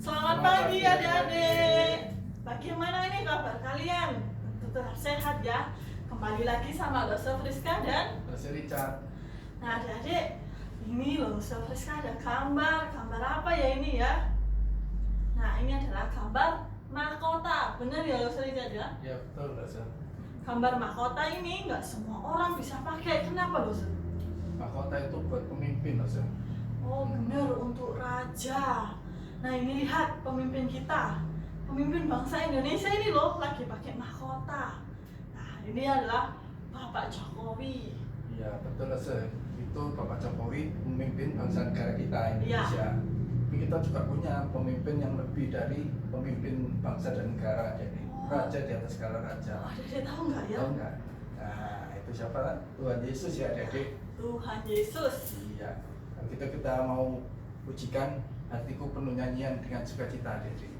Selamat pagi adik-adik. Bagaimana ini kabar kalian? Tentu tetap sehat ya. Kembali lagi sama Loso Friska dan Loso Richard. Nah adik-adik, ini Loso Friska ada gambar. Gambar apa ya ini ya? Nah ini adalah gambar mahkota. Bener ya Loso Richard ya? Ya betul Loso. Gambar mahkota ini nggak semua orang bisa pakai. Kenapa Loso? Mahkota itu buat pemimpin Loso. Oh bener, untuk raja. Nah ini lihat pemimpin kita, pemimpin bangsa Indonesia ini loh lagi pakai mahkota. Nah ini adalah Bapak Jokowi. Iya betul Loso. Itu Bapak Jokowi memimpin bangsa negara kita Indonesia. Tapi kita juga punya pemimpin yang lebih dari pemimpin bangsa dan negara. Jadi raja di atas segala raja. Oh, adik-adik tahu nggak ya? Tahu nggak? Nah itu siapa? Tuhan Yesus ya adik-adik. Tuhan Yesus. Iya. Kalau kita mau ujikan hatiku penuh nyanyian dengan sukacita adik-adik.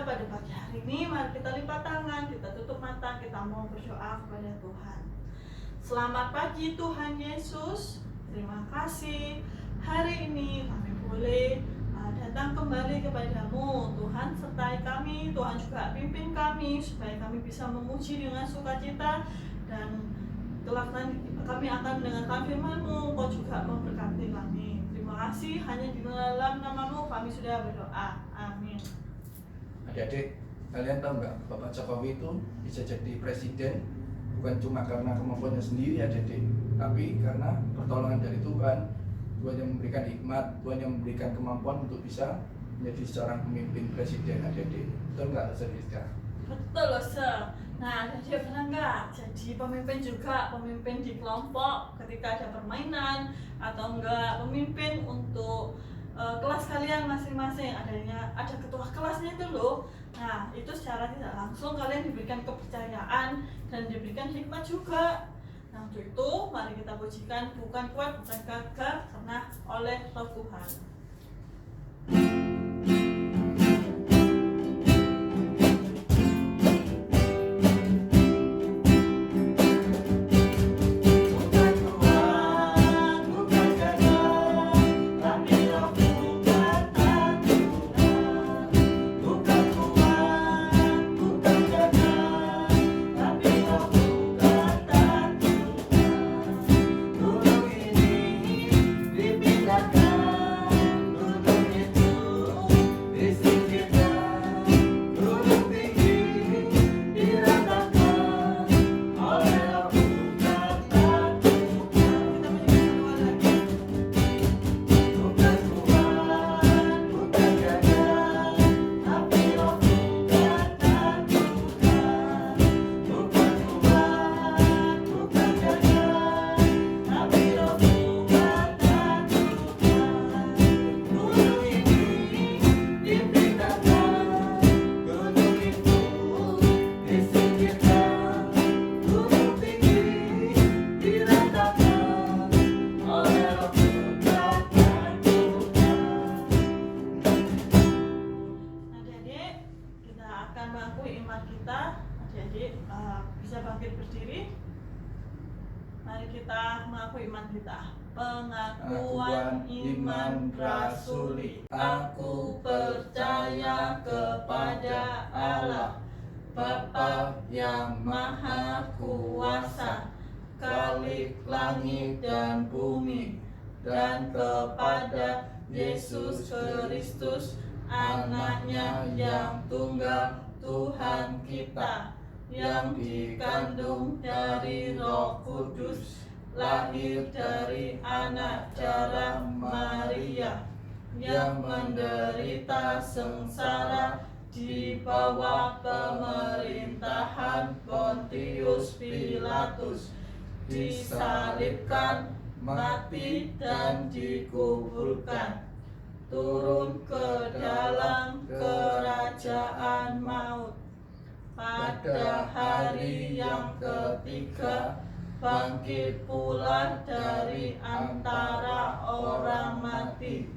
Pada pagi hari ini mari kita lipat tangan, kita tutup mata, kita mau berdoa kepada Tuhan. Selamat pagi Tuhan Yesus, terima kasih hari ini kami boleh datang kembali kepadamu. Tuhan sertai kami, Tuhan juga pimpin kami supaya kami bisa memuji dengan sukacita, dan kelak nanti kami akan mendengarkan firman-Mu. Kau juga memberkati kami. Terima kasih, hanya di dalam nama-Mu kami sudah berdoa. Amin. Adik-adik, kalian tahu nggak Bapak Jokowi itu bisa jadi presiden bukan cuma karena kemampuannya sendiri adik-adik, tapi karena pertolongan dari Tuhan. Tuhan yang memberikan hikmat, Tuhan yang memberikan kemampuan untuk bisa menjadi seorang pemimpin presiden adik-adik. Betul nggak Loso Rizka? Betul Loso. Nah adik-adik pernah nggak jadi pemimpin juga, pemimpin di kelompok ketika ada permainan, atau enggak pemimpin untuk kelas kalian masing-masing, ada ketua kelasnya itu loh. Nah itu secara tidak langsung kalian diberikan kepercayaan dan diberikan hikmat juga. Nah untuk itu mari kita pujikan, bukan kuat, bukan gagah, karena oleh Roh Tuhan. Gunung itu mengakui iman kita. Adik-adik bisa bangkit berdiri. Mari kita mengakui iman kita. Pengakuan iman rasuli. Aku percaya kepada Allah, Bapa yang Maha Kuasa, Khalik langit dan bumi, dan kepada Yesus Kristus, Anaknya yang tunggal, Tuhan kita, yang dikandung dari Roh Kudus, lahir dari anak darah Maria, yang menderita sengsara di bawah pemerintahan Pontius Pilatus, disalibkan, mati dan dikuburkan, turun ke dalam kerajaan maut. Pada hari yang ketiga, bangkit pula dari antara orang mati,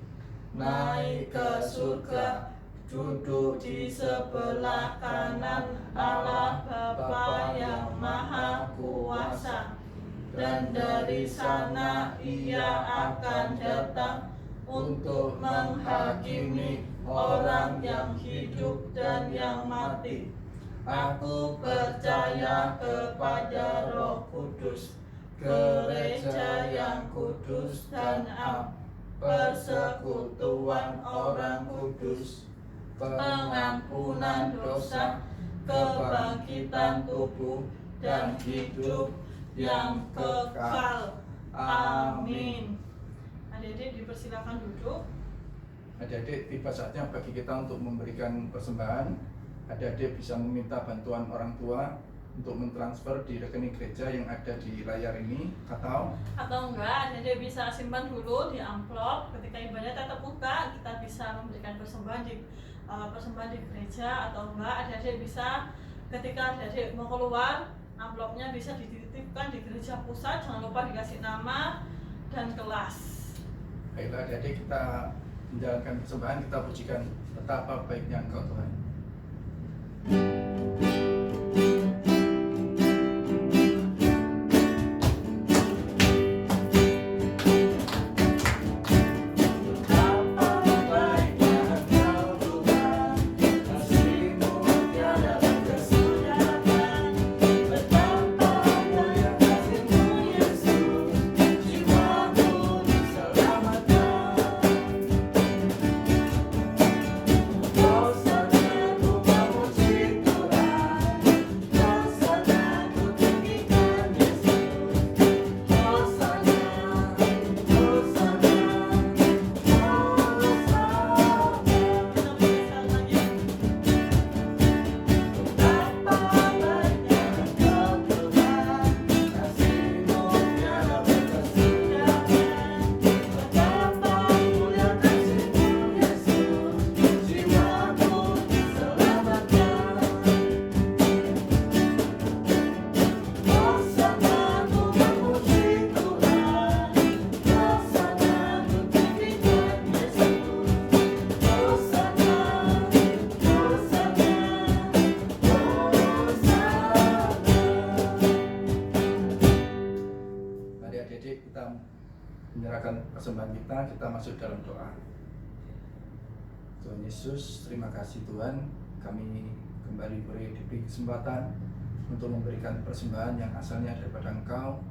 naik ke surga, duduk di sebelah kanan Allah Bapa yang Maha Kuasa, dan dari sana Ia akan datang untuk menghakimi orang yang hidup dan yang mati. Aku percaya kepada Roh Kudus, gereja yang kudus dan am, persekutuan orang kudus, pengampunan dosa, kebangkitan tubuh, dan hidup yang kekal. Amin. Adik-adik dipersilakan duduk. Adik-adik, tiba saatnya bagi kita untuk memberikan persembahan. Adik-adik bisa meminta bantuan orang tua untuk mentransfer di rekening gereja yang ada di layar ini, atau enggak, adik-adik bisa simpan dulu di amplop. Ketika ibadah tetap buka, kita bisa memberikan persembahan di gereja, atau enggak adik-adik bisa ketika adik-adik mau keluar, amplopnya bisa dititipkan di gereja pusat. Jangan lupa dikasih nama dan kelas. Baiklah adik-adik, kita menjalankan persembahan, kita pujikan betapa baiknya Engkau Tuhan. Menyerahkan persembahan kita masuk dalam doa. Tuhan Yesus, terima kasih Tuhan, kami kembali diberi kesempatan untuk memberikan persembahan yang asalnya daripada Engkau.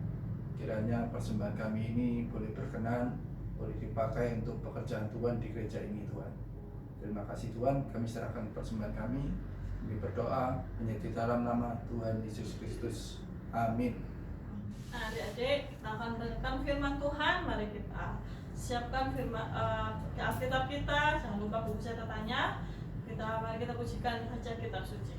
Kiranya persembahan kami ini boleh berkenan, boleh dipakai untuk pekerjaan Tuhan di gereja ini Tuhan. Terima kasih Tuhan, kami serahkan persembahan kami. Kami berdoa hanya di dalam nama Tuhan Yesus Kristus. Amin. Nah, adik-adik, kita akan mendengarkan firman Tuhan. Mari kita siapkan firman Alkitab kita. Jangan lupa buku catatannya. Mari kita pujikan baca kitab suci.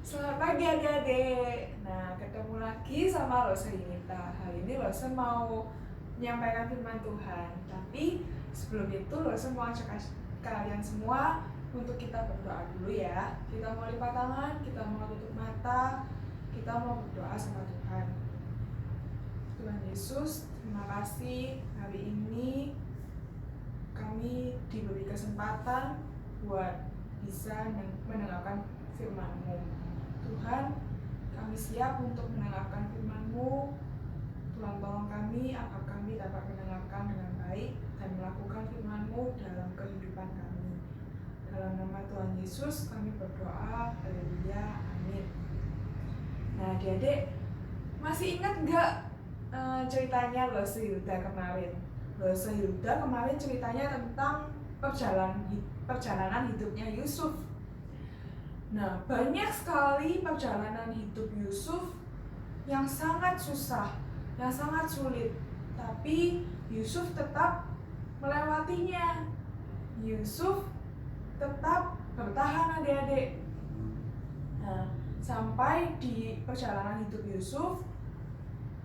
Selamat pagi adik-adik. Nah, ketemu lagi sama Lose Yunita. Hari ini Lose mau menyampaikan firman Tuhan. Tapi sebelum itu Lose mau ajak kalian semua untuk kita berdoa dulu ya. Kita mau lipat tangan, kita mau tutup mata, kita mau berdoa sama Tuhan. Tuhan Yesus, terima kasih hari ini kami diberi kesempatan buat bisa mendengarkan firman-Mu. Tuhan, kami siap untuk mendengarkan firman-Mu. Tuhan tolong kami agar kami dapat mendengarkan dengan baik dan melakukan firman-Mu dalam kehidupan kami. Dalam nama Tuhan Yesus kami berdoa, haleluya, amin. Nah adik-adik, masih ingat nggak ceritanya Lose Hilda kemarin? Lose Hilda kemarin ceritanya tentang perjalanan hidupnya Yusuf. Nah, banyak sekali perjalanan hidup Yusuf yang sangat susah, yang sangat sulit. Tapi Yusuf tetap melewatinya. Yusuf tetap bertahan adik-adik. Nah, sampai di perjalanan hidup Yusuf,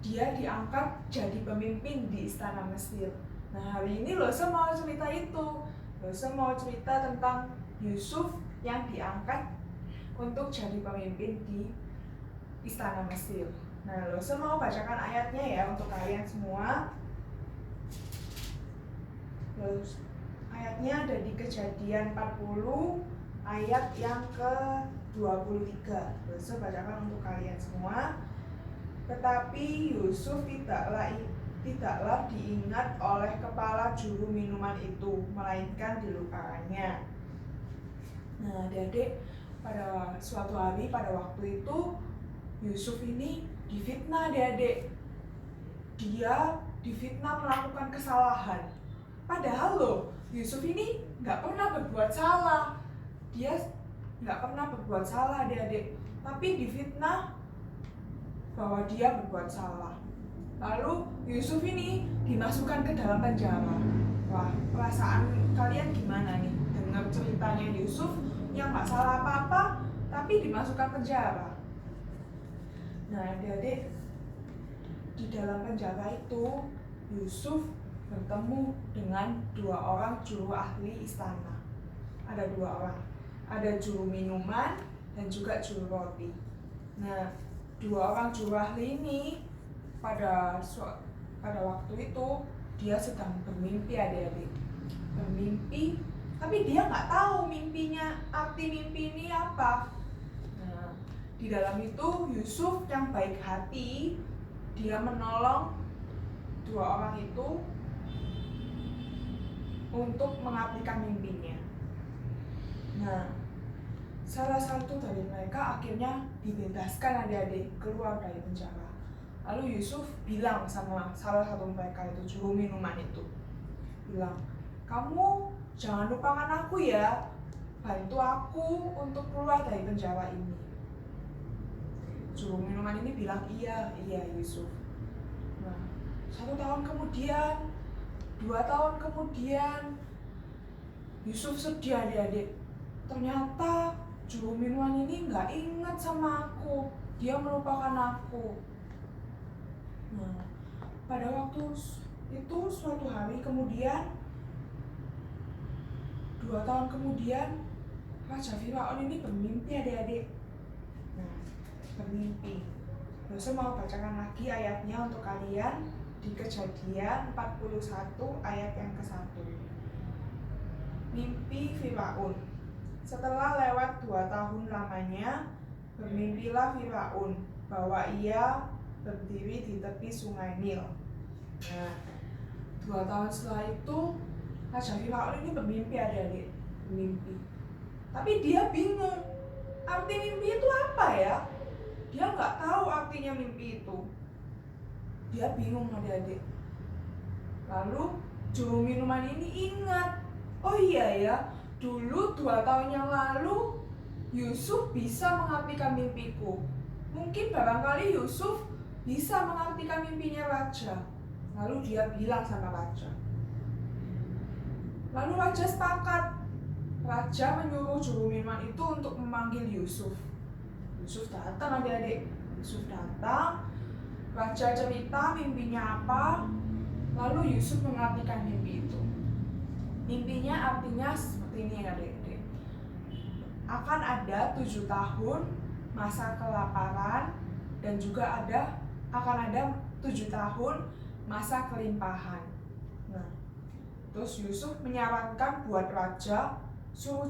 dia diangkat jadi pemimpin di istana Mesir. Nah, hari ini Lose mau cerita itu. Lose mau cerita tentang Yusuf yang diangkat untuk jadi pemimpin di istana Mesir. Nah, Lose mau bacakan ayatnya ya untuk kalian semua. Ayatnya ada di Kejadian 40 ayat yang ke-23. Lose bacakan untuk kalian semua. Tetapi Yusuf tidaklah diingat oleh kepala juru minuman itu, melainkan dilupakannya. Nah, adik-adik, pada suatu hari, pada waktu itu Yusuf ini difitnah adik-adik. Dia difitnah melakukan kesalahan. Padahal loh, Yusuf ini nggak pernah berbuat salah. Dia nggak pernah berbuat salah adik-adik, tapi difitnah bahwa dia berbuat salah. Lalu Yusuf ini dimasukkan ke dalam penjara. Wah, perasaan kalian gimana nih dengar ceritanya Yusuf yang nggak salah apa-apa tapi dimasukkan penjara? Nah adik-adik, di dalam penjara itu Yusuf bertemu dengan 2 orang juru ahli istana. Ada 2 orang, ada juru minuman dan juga juru roti. Nah, 2 orang juru ahli ini pada waktu itu dia sedang bermimpi adik-adik. Bermimpi, tapi dia nggak tahu mimpinya, arti mimpi ini apa. Nah, di dalam itu Yusuf yang baik hati, dia menolong 2 orang itu untuk mengartikan mimpinya. Nah, salah satu dari mereka akhirnya dibebaskan adik-adik, keluar dari penjara. Lalu Yusuf bilang sama salah satu mereka itu, juru minuman itu, bilang, kamu jangan lupakan aku ya, bantu aku untuk keluar dari penjara ini. Juru minuman ini bilang, iya Yusuf. Nah, 1 tahun kemudian, 2 tahun kemudian, Yusuf sedih adik-adik. Ternyata juru minuman ini nggak ingat sama aku, dia melupakan aku. Nah, pada waktu itu suatu hari kemudian, 2 tahun kemudian, Raja Firaun ini bermimpi adik-adik. Nah, bermimpi. Lose mau bacakan lagi ayatnya untuk kalian di Kejadian 41 ayat yang ke-1. Mimpi Firaun. Setelah lewat 2 tahun lamanya, bermimpilah Firaun bahwa ia berdiri di tepi sungai Nil. Nah, 2 tahun setelah itu Raja Firaun ini bermimpi adik-adik, bermimpi. Tapi dia bingung, arti mimpi itu apa ya? Dia nggak tahu artinya mimpi itu. Dia bingung adik-adik. Lalu juru minuman ini ingat, oh iya ya, dulu 2 tahun yang lalu Yusuf bisa mengartikan mimpiku. Mungkin barangkali Yusuf bisa mengartikan mimpinya raja. Lalu dia bilang sama raja. Lalu raja sepakat. Raja menyuruh juru minuman itu untuk memanggil Yusuf. Yusuf datang adik-adik. Yusuf datang, raja cerita mimpinya apa, lalu Yusuf mengartikan mimpi itu. Mimpinya artinya seperti ini adik-adik. Akan ada 7 tahun masa kelaparan dan juga akan ada 7 tahun masa kelimpahan. Nah, terus Yusuf menyarankan buat raja suruh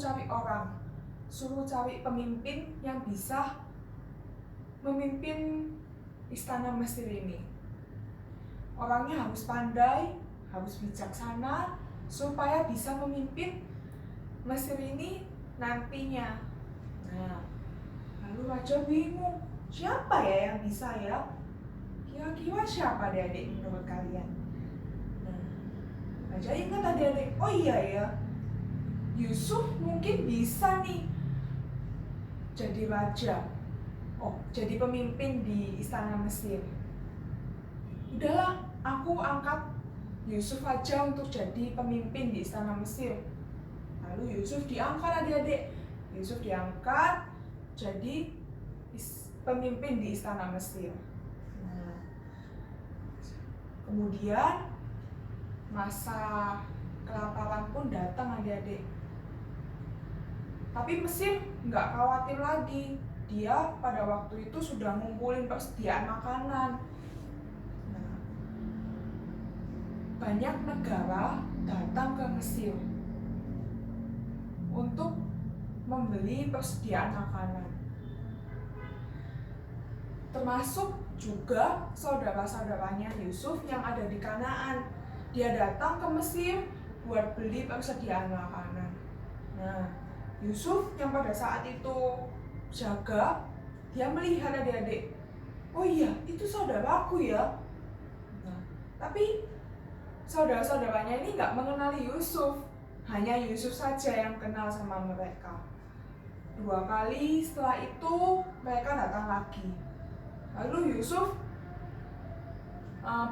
cari pemimpin yang bisa memimpin istana Mesir ini. Orangnya harus pandai, harus bijaksana, supaya bisa memimpin Mesir ini nantinya. Nah, lalu raja bingung, siapa ya yang bisa ya? Kira-kira siapa adik-adik menurut kalian? Nah, raja ingat adik-adik, oh iya ya, Yusuf mungkin bisa nih jadi raja. Jadi pemimpin di istana Mesir. Udahlah, aku angkat Yusuf aja untuk jadi pemimpin di istana Mesir. Lalu Yusuf diangkat adik-adik. Yusuf diangkat jadi pemimpin di istana Mesir. Nah, kemudian masa kelaparan pun datang adik-adik. Tapi Mesir nggak khawatir lagi. Dia pada waktu itu sudah ngumpulin persediaan makanan. Nah, banyak negara datang ke Mesir untuk membeli persediaan makanan. Termasuk juga saudara-saudaranya Yusuf yang ada di Kanaan. Dia datang ke Mesir buat beli persediaan makanan. Nah, Yusuf yang pada saat itu jaga, dia melihat adik-adik, oh iya, itu saudaraku ya. Nah, tapi saudara-saudaranya ini nggak mengenali Yusuf. Hanya Yusuf saja yang kenal sama mereka. 2 kali setelah itu mereka datang lagi. Lalu Yusuf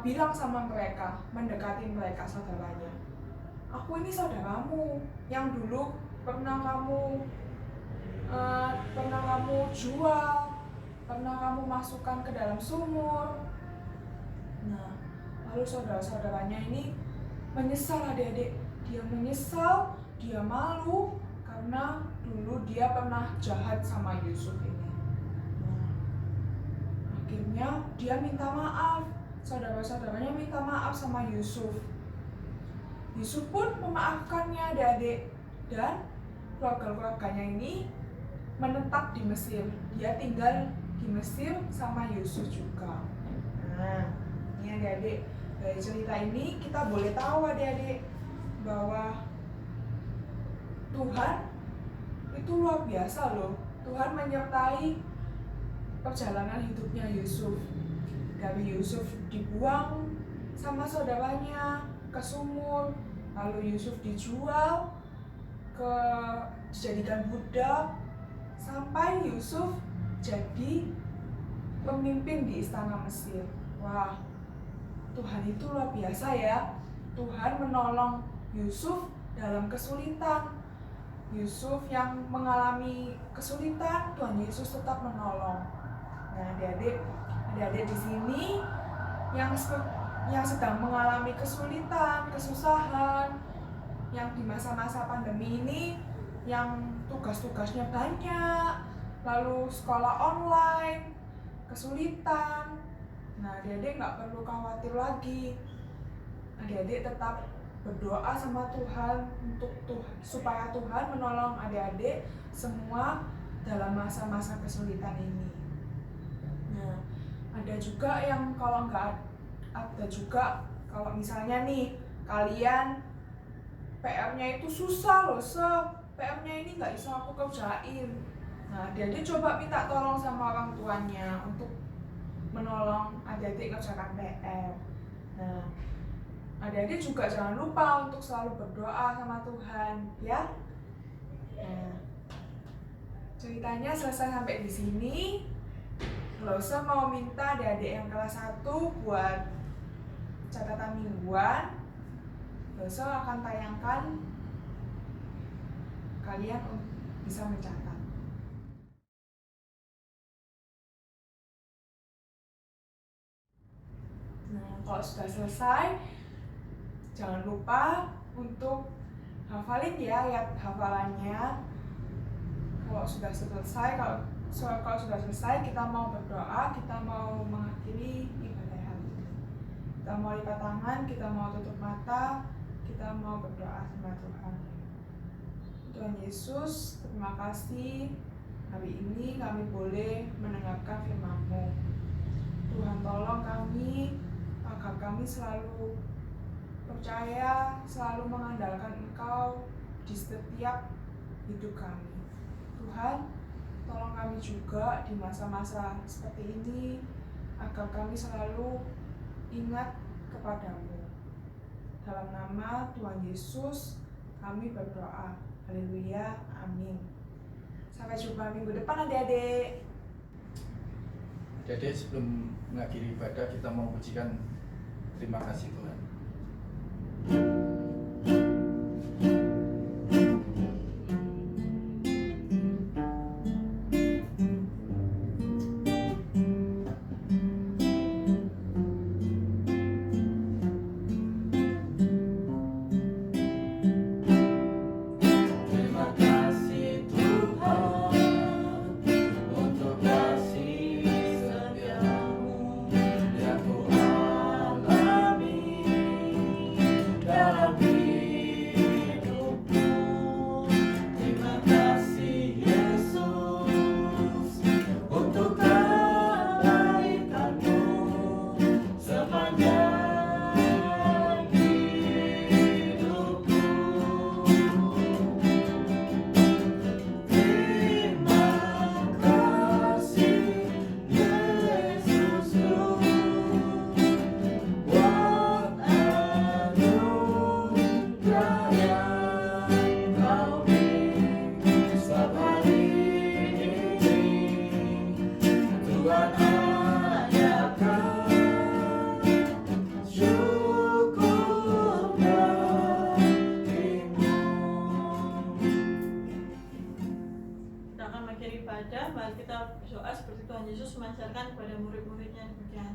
bilang sama mereka, mendekati mereka saudaranya, aku ini saudaramu yang dulu pernah kamu jual, pernah kamu masukkan ke dalam sumur. Nah, lalu saudara-saudaranya ini menyesal adik-adik. Dia menyesal, dia malu karena dulu dia pernah jahat sama Yusuf ini. Nah, akhirnya dia minta maaf. Saudara-saudaranya minta maaf sama Yusuf. Yusuf pun memaafkannya adik-adik. Dan keluarga-keluarganya ini menetap di Mesir. Dia tinggal di Mesir sama Yusuf juga. Nah, ini adik-adik, dari cerita ini kita boleh tahu adik-adik bahwa Tuhan itu luar biasa loh. Tuhan menyertai perjalanan hidupnya Yusuf. Dari Yusuf dibuang sama saudaranya ke sumur, lalu Yusuf dijual, dijadikan budak, sampai Yusuf jadi pemimpin di istana Mesir. Wah, Tuhan itu luar biasa ya. Tuhan menolong Yusuf dalam kesulitan. Yusuf yang mengalami kesulitan, Tuhan Yesus tetap menolong. Nah, adik-adik di sini yang sedang mengalami kesulitan, kesusahan, yang di masa-masa pandemi ini, yang tugas-tugasnya banyak, lalu sekolah online, kesulitan. Nah, adik-adik nggak perlu khawatir lagi. Adik-adik tetap berdoa sama Tuhan supaya Tuhan menolong adik-adik semua dalam masa-masa kesulitan ini. Nah, ada juga yang kalau misalnya nih kalian PR-nya itu susah loh, PR-nya ini nggak bisa aku kerjain. Nah, adik-adik coba minta tolong sama orang tuanya untuk menolong adik-adik kerjakan PR. Nah, adik-adik juga jangan lupa untuk selalu berdoa sama Tuhan, ya. Nah, ceritanya selesai sampai di sini. Lose mau minta adik-adik yang kelas 1 buat catatan mingguan. Lose akan tayangkan, kalian bisa mencatat. Kalau sudah selesai, jangan lupa untuk hafalin ya ayat hafalannya. Kalau sudah selesai, kalau sudah selesai kita mau berdoa, kita mau mengakhiri ibadah hari ini. Kita mau lipat tangan, kita mau tutup mata, kita mau berdoa sama Tuhan. Tuhan Yesus, terima kasih hari ini kami boleh mendengarkan firman-Mu. Tuhan tolong kami agar kami selalu percaya, selalu mengandalkan Engkau di setiap hidup kami. Tuhan, tolong kami juga di masa-masa seperti ini agar kami selalu ingat kepadamu. Dalam nama Tuhan Yesus kami berdoa. Haleluya, amin. Sampai jumpa minggu depan adik-adik. Adik-adik, sebelum mengakhiri ibadah kita mau pujikan terima kasih Tuhan. Mari kita berdoa seperti Tuhan Yesus mengajarkan kepada murid-muridnya demikian.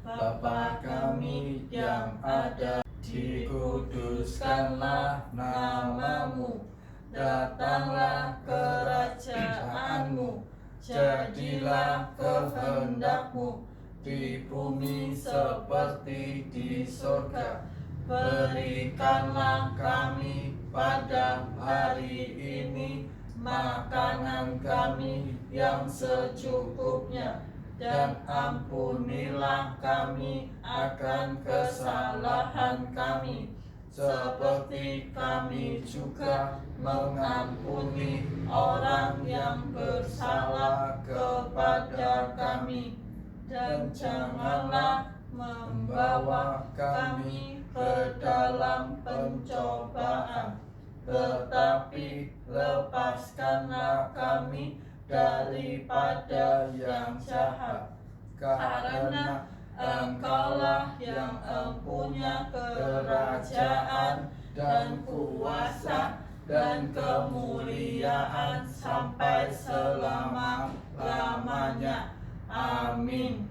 Bapa kami yang ada, dikuduskanlah namamu, datanglah kerajaanmu, jadilah kehendakmu di bumi seperti di surga. Berikanlah kami pada hari ini makanan kami yang secukupnya, dan ampunilah kami akan kesalahan kami, seperti kami juga mengampuni orang yang bersalah kepada kami. Dan janganlah membawa kami ke dalam pencobaan, tetapi lepaskanlah kami daripada yang jahat, karena Engkaulah yang empunya kerajaan dan kuasa dan kemuliaan sampai selama-lamanya. Amin.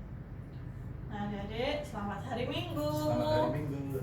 Nah, adik-adik, selamat hari Minggu. Selamat hari Minggu.